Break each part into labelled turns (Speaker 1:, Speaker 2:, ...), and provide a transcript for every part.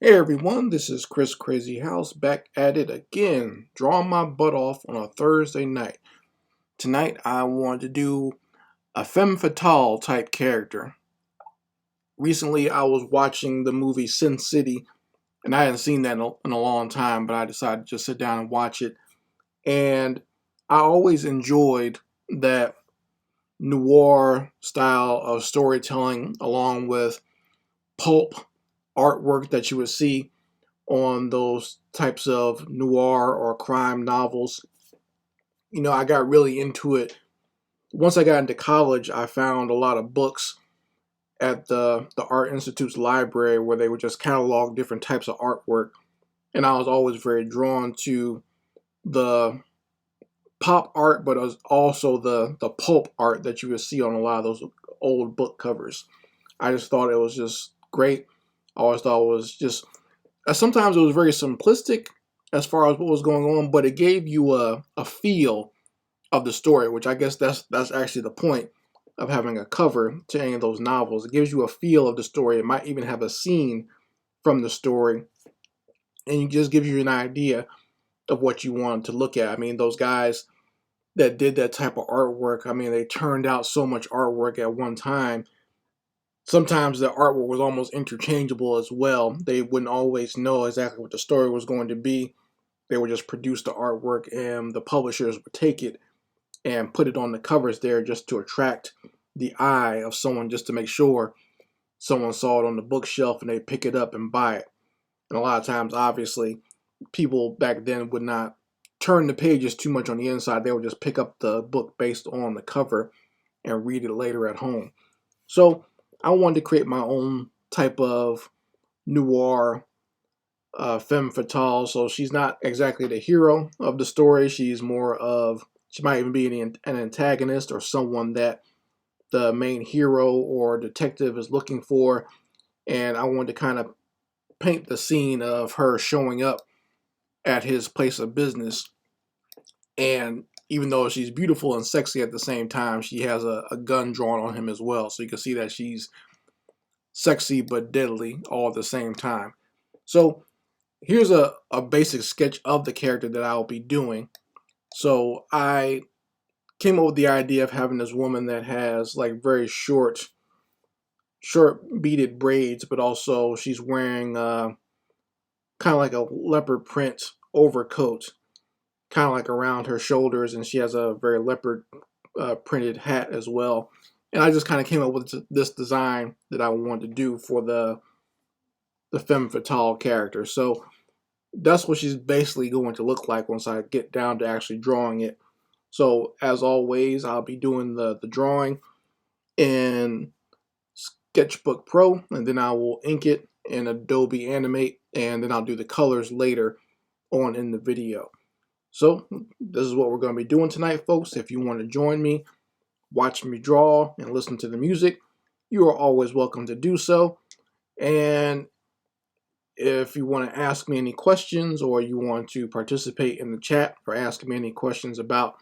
Speaker 1: Hey everyone, this is Chris Crazyhouse back at it again, drawing my butt off on a Thursday night. Tonight I want to do a Femme Fatale type character. Recently I was watching the movie Sin City, and I hadn't seen that in a long time, but I decided to just sit down and watch it. And I always enjoyed that noir style of storytelling along with pulp artwork that you would see on those types of noir or crime novels. I got really into it. Once I got into college, I found a lot of books at the Art Institute's library where they would just catalog different types of artwork. And I was always very drawn to the pop art, but also the pulp art that you would see on a lot of those old book covers. I just thought it was just great. I always thought it was just sometimes it was very simplistic as far as what was going on, but it gave you a feel of the story, which I guess that's actually the point of having a cover to any of those novels. It gives you a feel of the story. It might even have a scene from the story, and it just gives you an idea of what you want to look at. I mean, those guys that did that type of artwork, I mean, they turned out so much artwork at one time. Sometimes the artwork was almost interchangeable as well. They wouldn't always know exactly what the story was going to be. They would just produce the artwork, and the publishers would take it and put it on the covers there just to attract the eye of someone, just to make sure someone saw it on the bookshelf and they pick it up and buy it. And a lot of times, obviously, people back then would not turn the pages too much on the inside. They would just pick up the book based on the cover and read it later at home. So I wanted to create my own type of noir femme fatale. So she's not exactly the hero of the story. She might even be an antagonist or someone that the main hero or detective is looking for. And I wanted to kind of paint the scene of her showing up at his place of business. And even though she's beautiful and sexy at the same time, she has a gun drawn on him as well. So you can see that she's sexy but deadly all at the same time. So here's a basic sketch of the character that I'll be doing. So I came up with the idea of having this woman that has like very short beaded braids, but also she's wearing kind of like a leopard print overcoat, kind of like around her shoulders, and she has a very leopard printed hat as well. And I just kind of came up with this design that I wanted to do for the femme fatale character. So that's what she's basically going to look like once I get down to actually drawing it. So as always, I'll be doing the drawing in Sketchbook Pro, and then I will ink it in Adobe Animate, and then I'll do the colors later on in the video. So this is what we're going to be doing tonight, folks. If you want to join me, watch me draw, and listen to the music, you are always welcome to do so. And if you want to ask me any questions, or you want to participate in the chat or ask me any questions about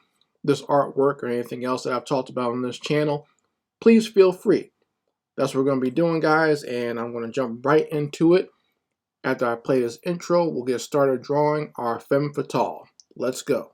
Speaker 1: this artwork or anything else that I've talked about on this channel, please feel free. That's what we're going to be doing, guys, and I'm going to jump right into it. After I play this intro, we'll get started drawing our femme fatale. Let's go.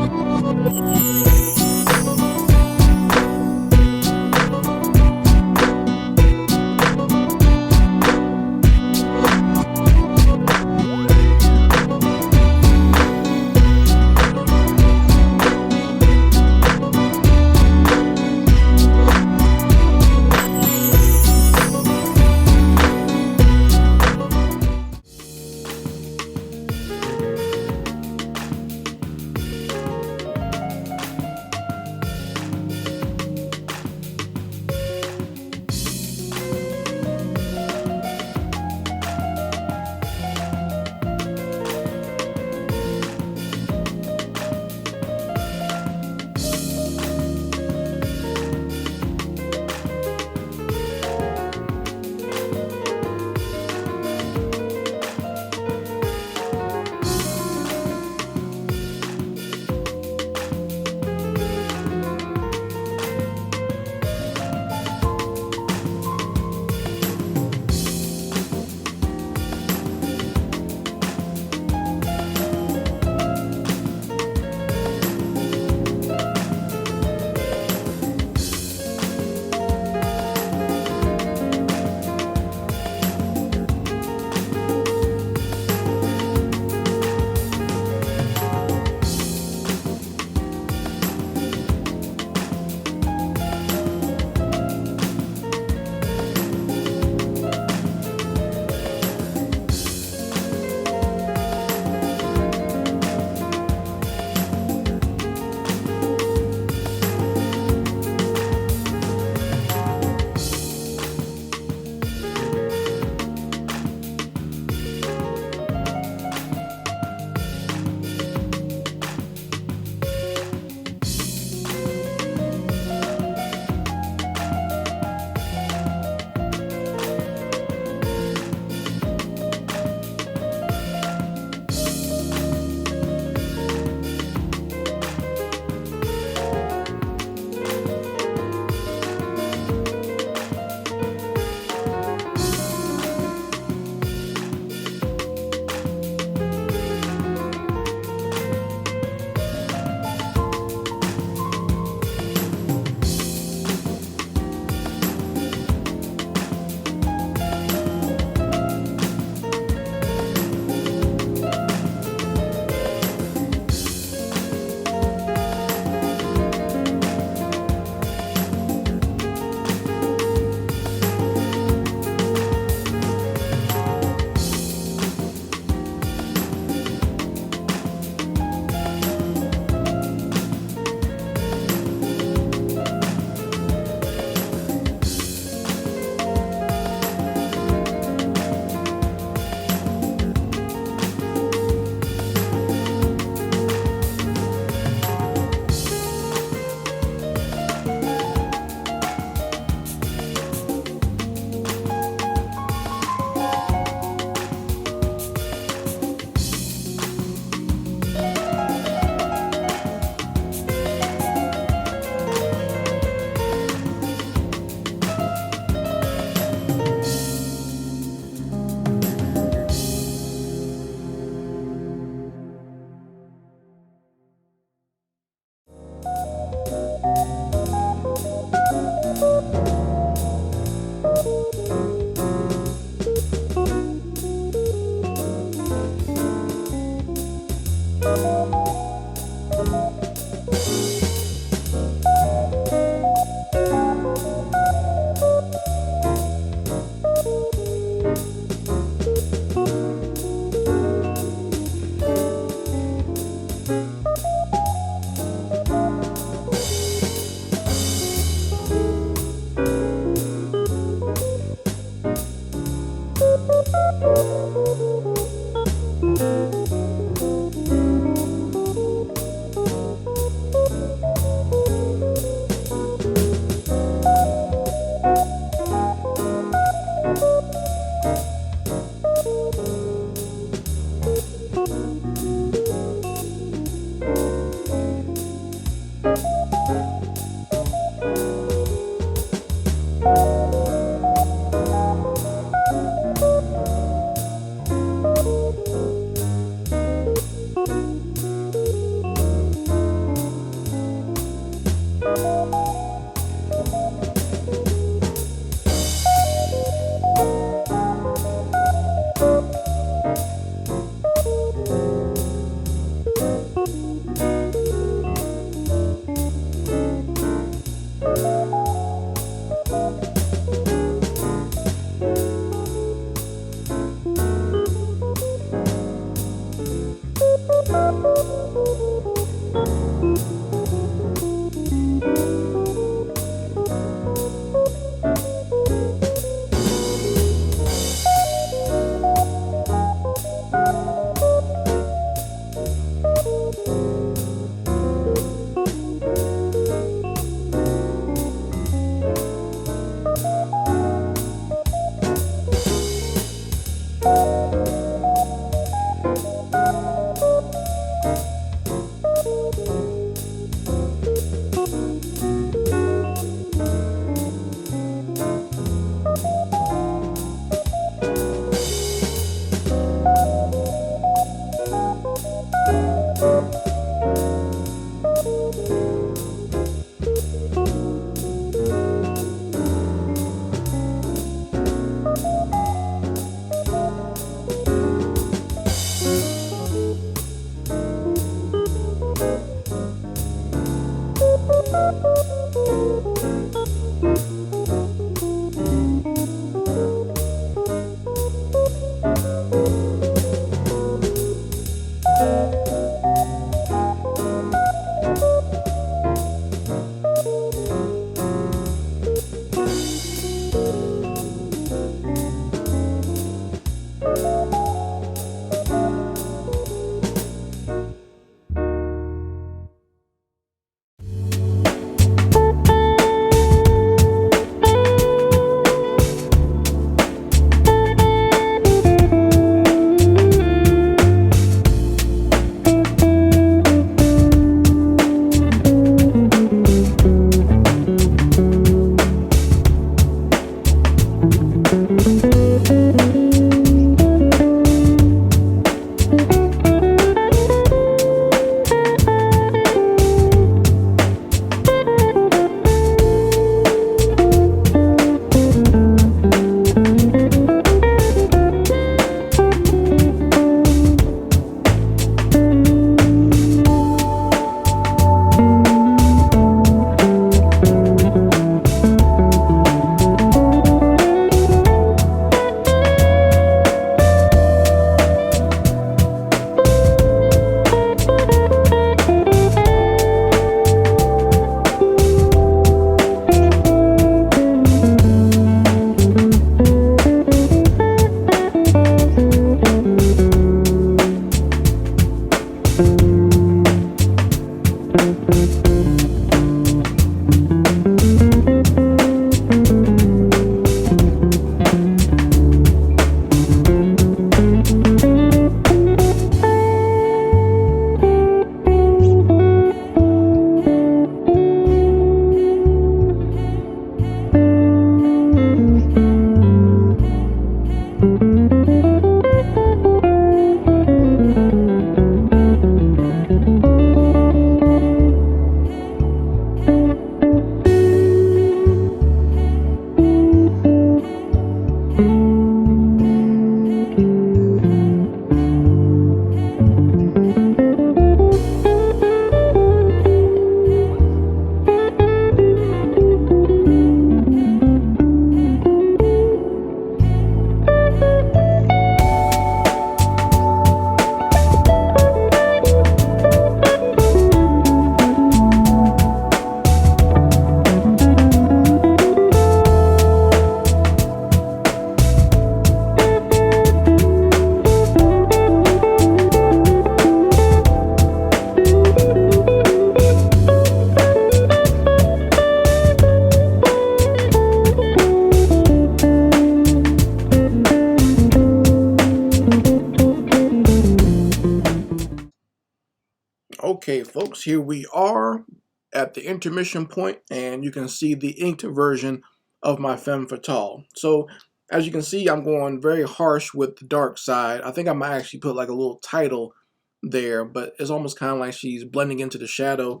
Speaker 1: folks, here we are at the intermission point, and you can see the inked version of my Femme Fatale. So as you can see, I'm going very harsh with the dark side. I think I might actually put like a little title there, but it's almost kind of like she's blending into the shadow.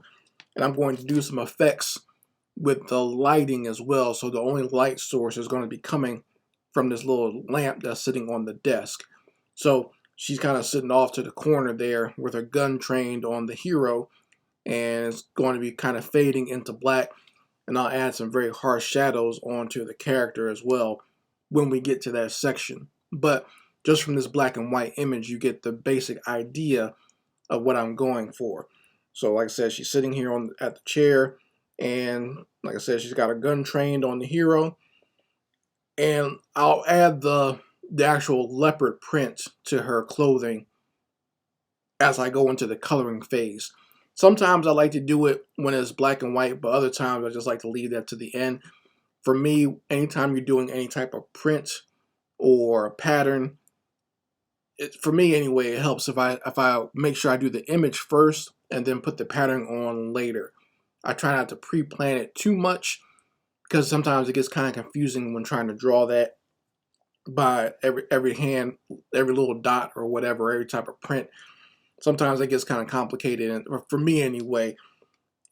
Speaker 1: And I'm going to do some effects with the lighting as well. So the only light source is going to be coming from this little lamp that's sitting on the desk. So she's kind of sitting off to the corner there with her gun trained on the hero, and it's going to be kind of fading into black, and I'll add some very harsh shadows onto the character as well when we get to that section. But just from this black and white image, you get the basic idea of what I'm going for. So like I said, she's sitting here at the chair, and like I said, she's got her gun trained on the hero, and I'll add the actual leopard print to her clothing as I go into the coloring phase. Sometimes I like to do it when it's black and white, but other times I just like to leave that to the end. For me, anytime you're doing any type of print or pattern, for me anyway, it helps if I make sure I do the image first and then put the pattern on later. I try not to pre-plan it too much, because sometimes it gets kind of confusing when trying to draw that by every hand, every little dot or whatever, every type of print. Sometimes it gets kind of complicated, and for me anyway,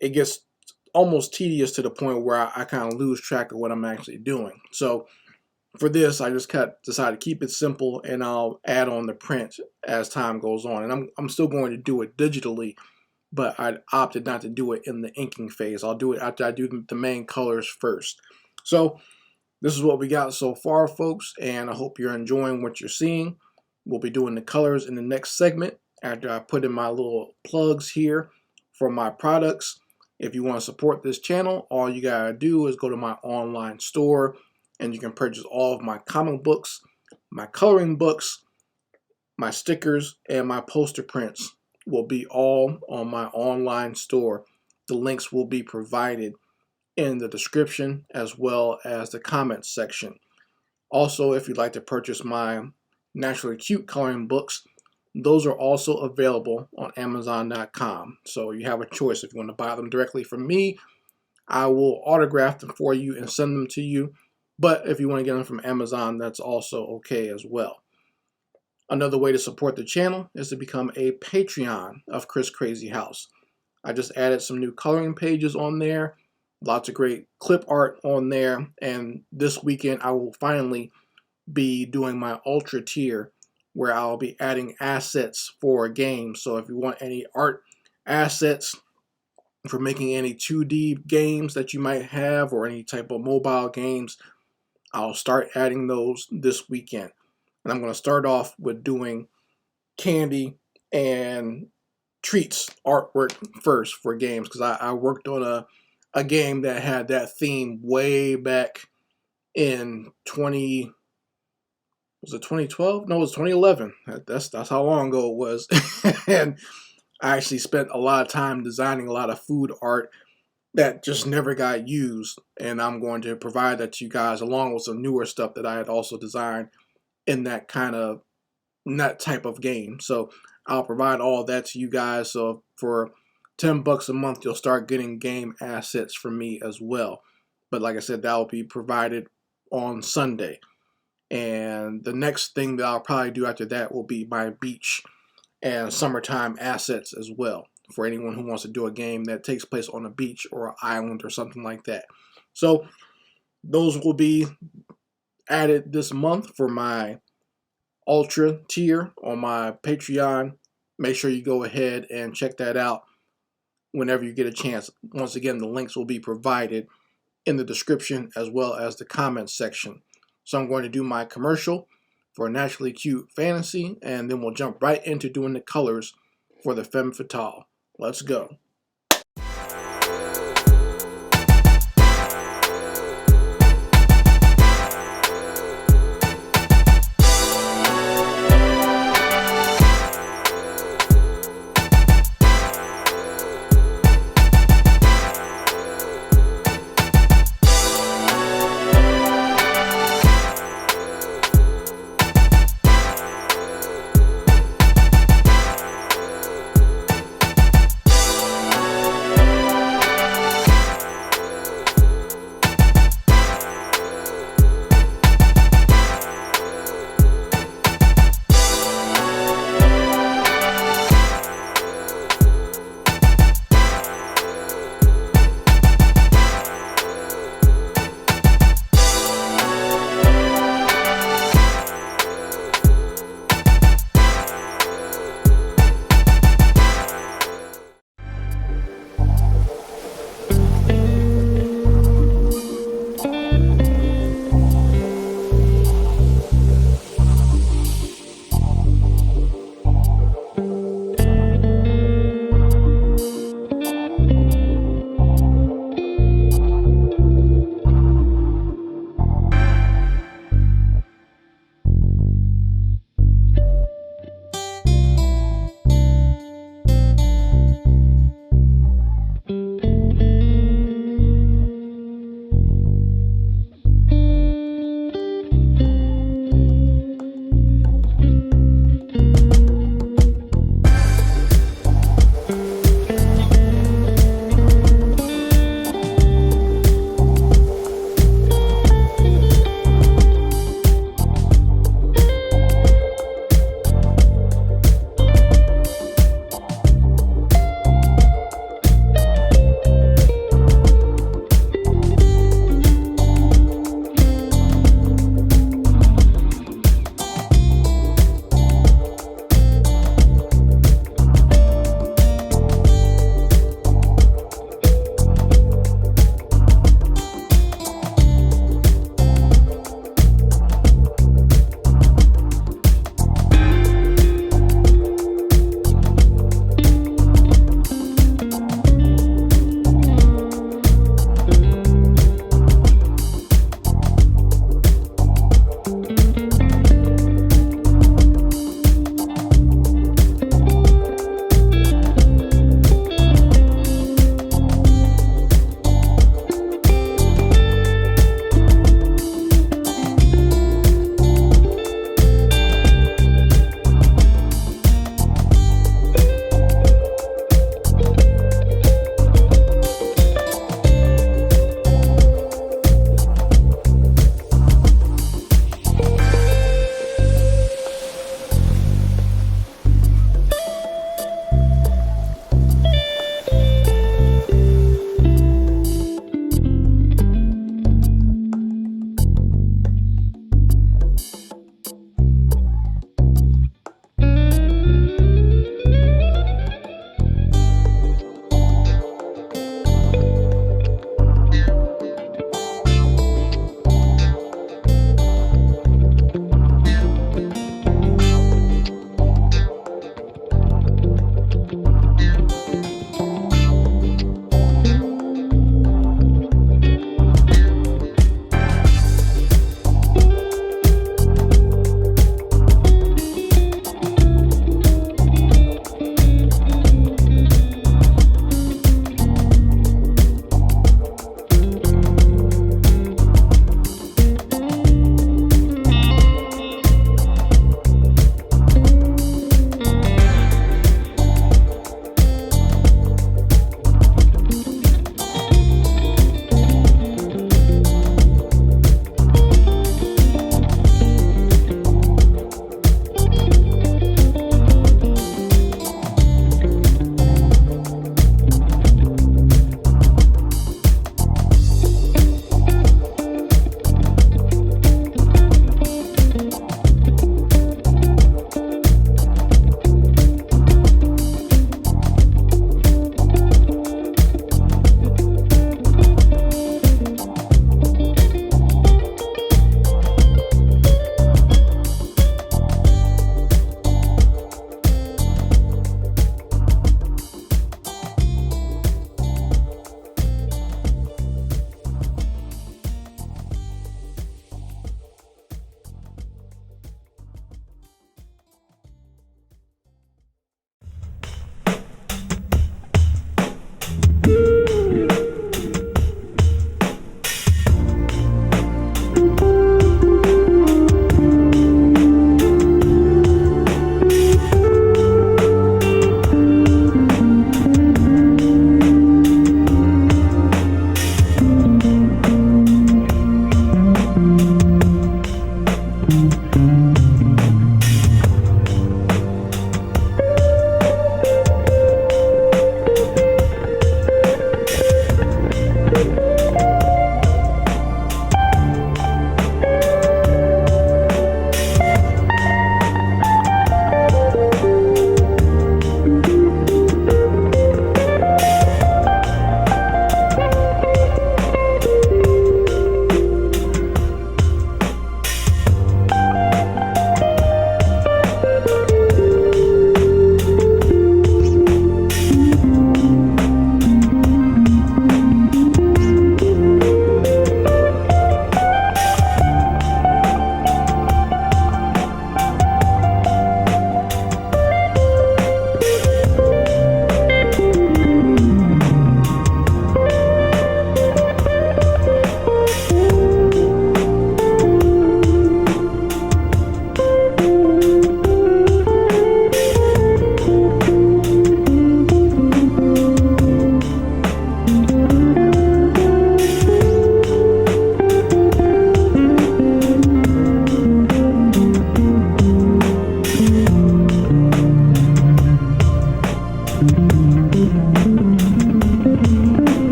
Speaker 1: it gets almost tedious to the point where I kind of lose track of what I'm actually doing. So for this, I just decided to keep it simple, and I'll add on the print as time goes on. And I'm still going to do it digitally, but I opted not to do it in the inking phase. I'll do it after I do the main colors first. So this is what we got so far, folks, and I hope you're enjoying what you're seeing. We'll be doing the colors in the next segment after I put in my little plugs here for my products. If you want to support this channel, all you gotta do is go to my online store, and you can purchase all of my comic books, my coloring books, my stickers, and my poster prints will be all on my online store. The links will be provided in the description as well as the comments section. Also, if you'd like to purchase my Naturally Cute coloring books, those are also available on Amazon.com. So you have a choice. If you want to buy them directly from me, I will autograph them for you and send them to you. But if you want to get them from Amazon, that's also okay as well. Another way to support the channel is to become a Patreon of Chris Crazyhouse. I just added some new coloring pages on there, lots of great clip art on there, and this weekend I will finally be doing my Ultra tier, where I'll be adding assets for a game. So if you want any art assets for making any 2D games that you might have, or any type of mobile games, I'll start adding those this weekend. And I'm going to start off with doing candy and treats artwork first for games, because I worked on a game that had that theme way back in 2012? No, it was 2011. That's how long ago it was. And I actually spent a lot of time designing a lot of food art that just never got used, and I'm going to provide that to you guys along with some newer stuff that I had also designed in that type of game. So I'll provide all that to you guys. So for $10 a month, you'll start getting game assets from me as well. But like I said, that will be provided on Sunday. And the next thing that I'll probably do after that will be my beach and summertime assets as well, for anyone who wants to do a game that takes place on a beach or an island or something like that. So those will be added this month for my Ultra tier on my Patreon. Make sure you go ahead and check that out whenever you get a chance. Once again, the links will be provided in the description as well as the comments section. So I'm going to do my commercial for Naturally Cute Fantasy, and then we'll jump right into doing the colors for the Femme Fatale. Let's go.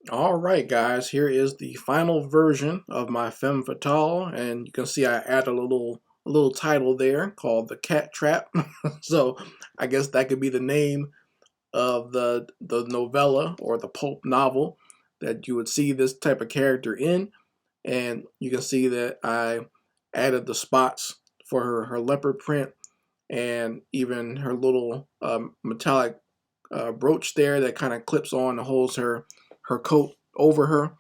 Speaker 1: Alright guys, here is the final version of my Femme Fatale, and you can see I added a little title there called The Cat Trap. So I guess that could be the name of the novella or the pulp novel that you would see this type of character in. And you can see that I added the spots for her leopard print, and even her little metallic brooch there that kind of clips on and holds her coat over her.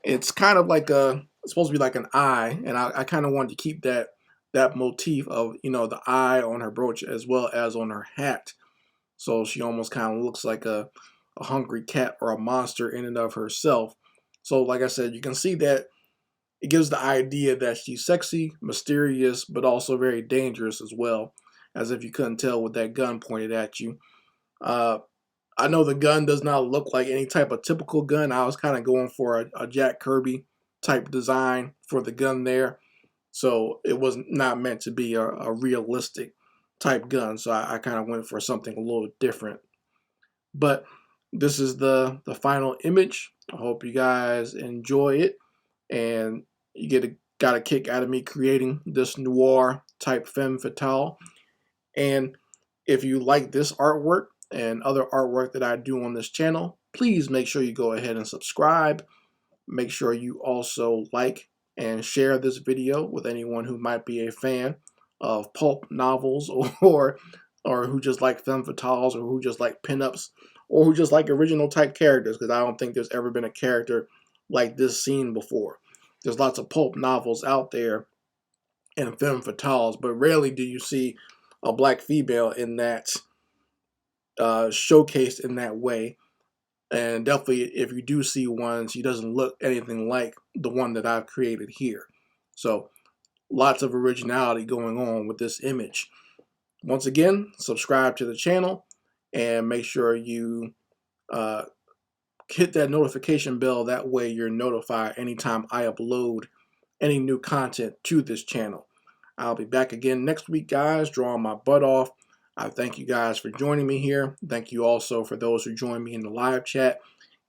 Speaker 1: It's kind of like it's supposed to be like an eye, and I kind of wanted to keep that motif of, you know, the eye on her brooch as well as on her hat. So she almost kind of looks like a hungry cat or a monster in and of herself. So like I said, you can see that it gives the idea that she's sexy, mysterious, but also very dangerous as well, as if you couldn't tell with that gun pointed at you. I know the gun does not look like any type of typical gun. I was kind of going for a Jack Kirby type design for the gun there. So it was not meant to be a realistic type gun. So I kind of went for something a little different. But this is the final image. I hope you guys enjoy it, and you got a kick out of me creating this noir type femme fatale. And if you like this artwork and other artwork that I do on this channel, please make sure you go ahead and subscribe. Make sure you also like and share this video with anyone who might be a fan of pulp novels, or who just like femme fatales, or who just like pinups, or who just like original type characters, because I don't think there's ever been a character like this seen before. There's lots of pulp novels out there and femme fatales, but rarely do you see a black female in that showcased in that way. And definitely, if you do see one, she doesn't look anything like the one that I've created here. So lots of originality going on with this image. Once again, subscribe to the channel and make sure you hit that notification bell. That way you're notified anytime I upload any new content to this channel. I'll be back again next week, guys, drawing my butt off. I thank you guys for joining me here. Thank you also for those who joined me in the live chat.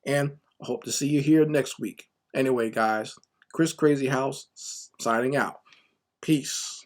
Speaker 1: And I hope to see you here next week. Anyway, guys, Crazyhouse signing out. Peace.